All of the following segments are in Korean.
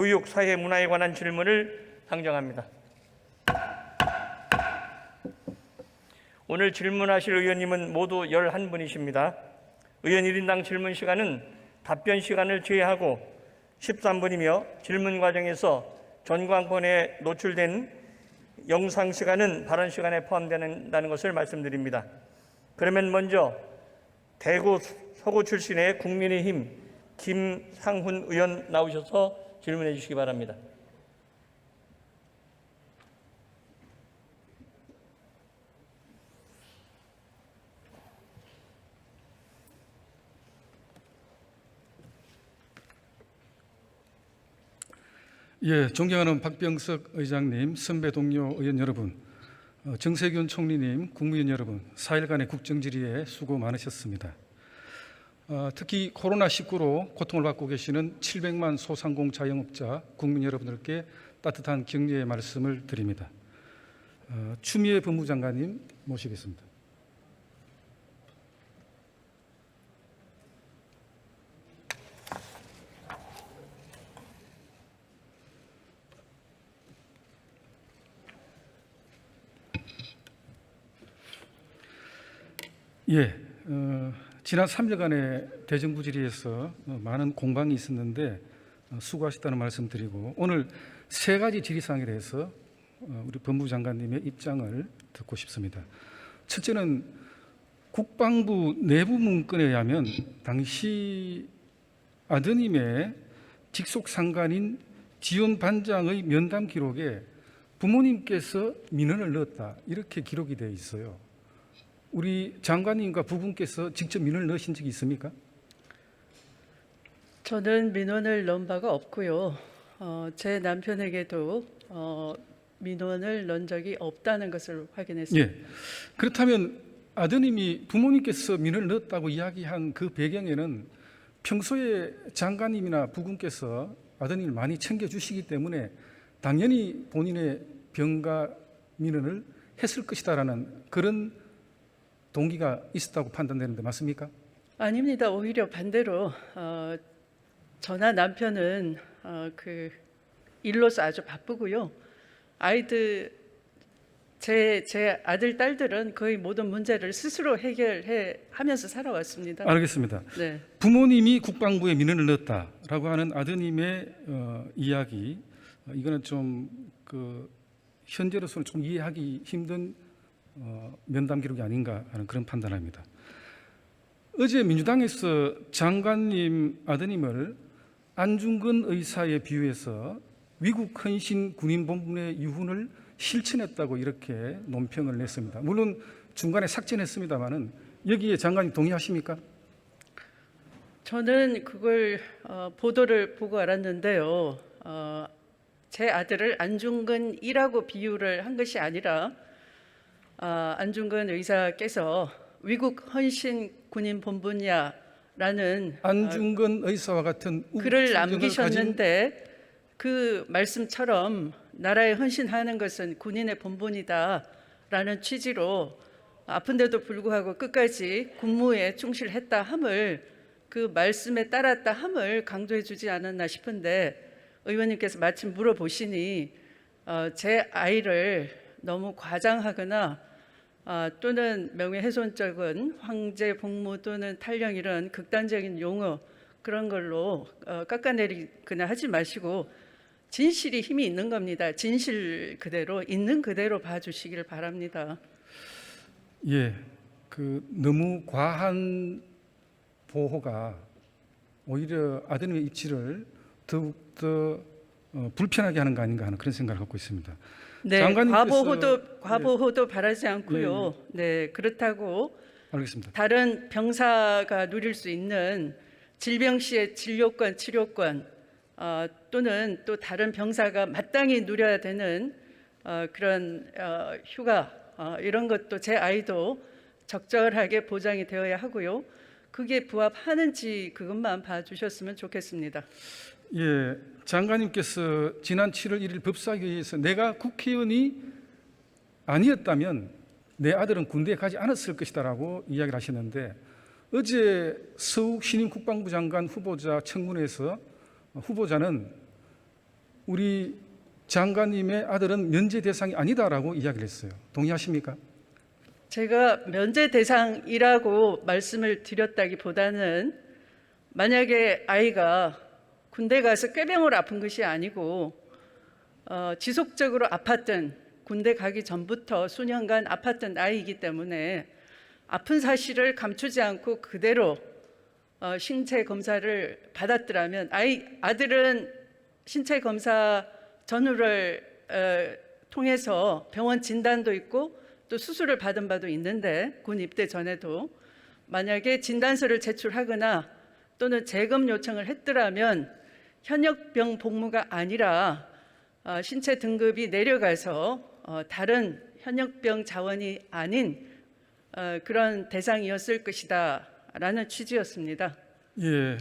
교육, 사회, 문화에 관한 질문을 상정합니다. 오늘 질문하실 의원님은 모두 11분이십니다. 의원 1인당 질문 시간은 답변 시간을 제외하고 13분이며 질문 과정에서 전광판에 노출된 영상 시간은 발언 시간에 포함된다는 것을 말씀드립니다. 그러면 먼저 대구 서구 출신의 국민의힘 김상훈 의원 나오셔서 질문해 주시기 바랍니다. 예, 존경하는 박병석 의장님, 선배 동료 의원 여러분, 정세균 총리님, 국무위원 여러분, 4일간의 국정질의에 수고 많으셨습니다. 특히 코로나19로 고통을 받고 계시는 700만 소상공 자영업자 국민 여러분들께 따뜻한 격려의 말씀을 드립니다. 추미애 법무장관님 모시겠습니다. 예, 지난 3일간의 대정부 질의에서 많은 공방이 있었는데 수고하셨다는 말씀드리고 오늘 세 가지 질의사항에 대해서 우리 법무부 장관님의 입장을 듣고 싶습니다. 첫째는 국방부 내부 문건에 의하면 당시 아드님의 직속 상관인 지원 반장의 면담 기록에 부모님께서 민원을 넣었다 이렇게 기록이 되어 있어요. 우리 장관님과 부분께서 직접 민원을 넣으신 적이 있습니까? 저는 민원을 넣은 바가 없고요. 제 남편에게도 민원을 넣은 적이 없다는 것을 확인했습니다. 예. 그렇다면 아드님이 부모님께서 민원을 넣었다고 이야기한 그 배경에는 평소에 장관님이나 부군께서 아드님을 많이 챙겨주시기 때문에 당연히 본인의 병가 민원을 했을 것이다라는 그런 동기가 있었다고 판단되는데 맞습니까? 아닙니다. 오히려 반대로 저나 남편은 그 일로서 아주 바쁘고요. 아이들 제 아들 딸들은 거의 모든 문제를 스스로 해결해 하면서 살아왔습니다. 알겠습니다. 네. 부모님이 국방부에 민원을 넣었다라고 하는 아드님의 이야기, 이거는 좀 현재로서는 좀 이해하기 힘든 면담 기록이 아닌가 하는 그런 판단합니다. 어제 민주당에서 장관님 아드님을 안중근 의사에 비유해서 위국 헌신 군인본분의 유훈을 실천했다고 이렇게 논평을 냈습니다. 물론 중간에 삭제했습니다만은 여기에 장관님 동의하십니까? 저는 그걸 보도를 보고 알았는데요. 제 아들을 안중근이라고 비유를 한 것이 아니라 안중근 의사께서 위국 헌신 군인 본분이야라는 안중근 의사와 같은 글을 남기셨는데 그 말씀처럼 나라에 헌신하는 것은 군인의 본분이다라는 취지로 아픈데도 불구하고 끝까지 군무에 충실했다 함을 그 말씀에 따랐다 함을 강조해 주지 않았나 싶은데 의원님께서 마침 물어보시니 제 아이를 너무 과장하거나 또는 명예훼손적인 황제, 복무 또는 탈령 이런 극단적인 용어 그런 걸로 깎아내리거나 하지 마시고 진실이 힘이 있는 겁니다. 진실 그대로 있는 그대로 봐주시길 바랍니다. 예, 너무 과한 보호가 오히려 아드님의 입지를 더욱더 불편하게 하는 거 아닌가 하는 그런 생각을 갖고 있습니다. 네, 과보호도 바라지 않고요. 네, 그렇다고 알겠습니다. 다른 병사가 누릴 수 있는 질병 시의 진료권, 치료권 또는 또 다른 병사가 마땅히 누려야 되는 그런 휴가 이런 것도 제 아이도 적절하게 보장이 되어야 하고요. 그게 부합하는지 그것만 봐주셨으면 좋겠습니다. 예, 장관님께서 지난 7월 1일 법사위에서 내가 국회의원이 아니었다면 내 아들은 군대에 가지 않았을 것이다라고 이야기를 하셨는데 어제 서욱 신임 국방부 장관 후보자 청문회에서 후보자는 우리 장관님의 아들은 면제 대상이 아니다라고 이야기를 했어요. 동의하십니까? 제가 면제 대상이라고 말씀을 드렸다기보다는 만약에 아이가 군대 가서 꾀병으로 아픈 것이 아니고 지속적으로 아팠던, 군대 가기 전부터 수년간 아팠던 아이이기 때문에 아픈 사실을 감추지 않고 그대로 신체 검사를 받았더라면, 아들은 신체 검사 전후를 통해서 병원 진단도 있고 또 수술을 받은 바도 있는데, 군 입대 전에도 만약에 진단서를 제출하거나 또는 재검 요청을 했더라면 현역병 복무가 아니라 신체 등급이 내려가서 다른 현역병 자원이 아닌 그런 대상이었을 것이다 라는 취지였습니다. 예,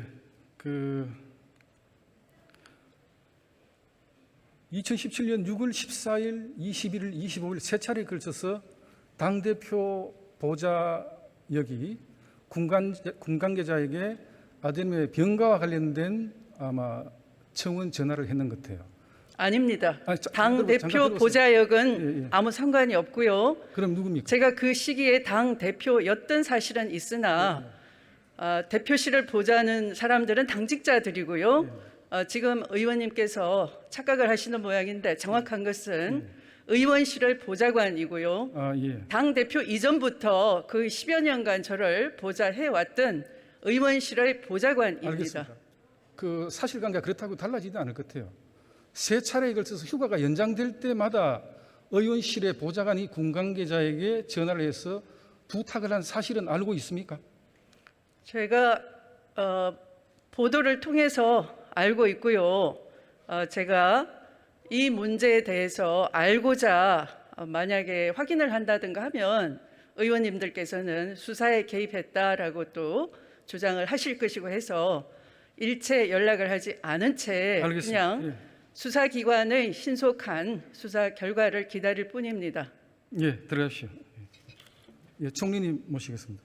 2017년 6월 14일, 21일, 25일 세 차례에 걸쳐서 당대표 보좌역이 군 관계자에게 아드님의 병가와 관련된 아마 청원 전화를 했는 것 같아요. 아닙니다. 잠깐 당 대표 들어보세요. 보좌역은 예. 아무 상관이 없고요. 그럼 누굽니까? 제가 그 시기에 당 대표였던 사실은 있으나 대표실을 보좌하는 사람들은 당직자들이고요. 지금 의원님께서 착각을 하시는 모양인데 정확한 것은 의원실을 보좌관이고요. 예. 당 대표 이전부터 그 10여 년간 저를 보좌해 왔던 의원실의 보좌관입니다. 알겠습니다. 그 사실관계가 그렇다고 달라지지 않을 것 같아요. 세 차례에 걸쳐서 휴가가 연장될 때마다 의원실의 보좌관이 군 관계자에게 전화를 해서 부탁을 한 사실은 알고 있습니까? 제가 보도를 통해서 알고 있고요. 제가 이 문제에 대해서 알고자 만약에 확인을 한다든가 하면 의원님들께서는 수사에 개입했다라고 또 주장을 하실 것이고 해서 일체 연락을 하지 않은 채 알겠습니다. 그냥 예. 수사기관의 신속한 수사 결과를 기다릴 뿐입니다. 예, 들어가십시오. 예, 총리님 모시겠습니다.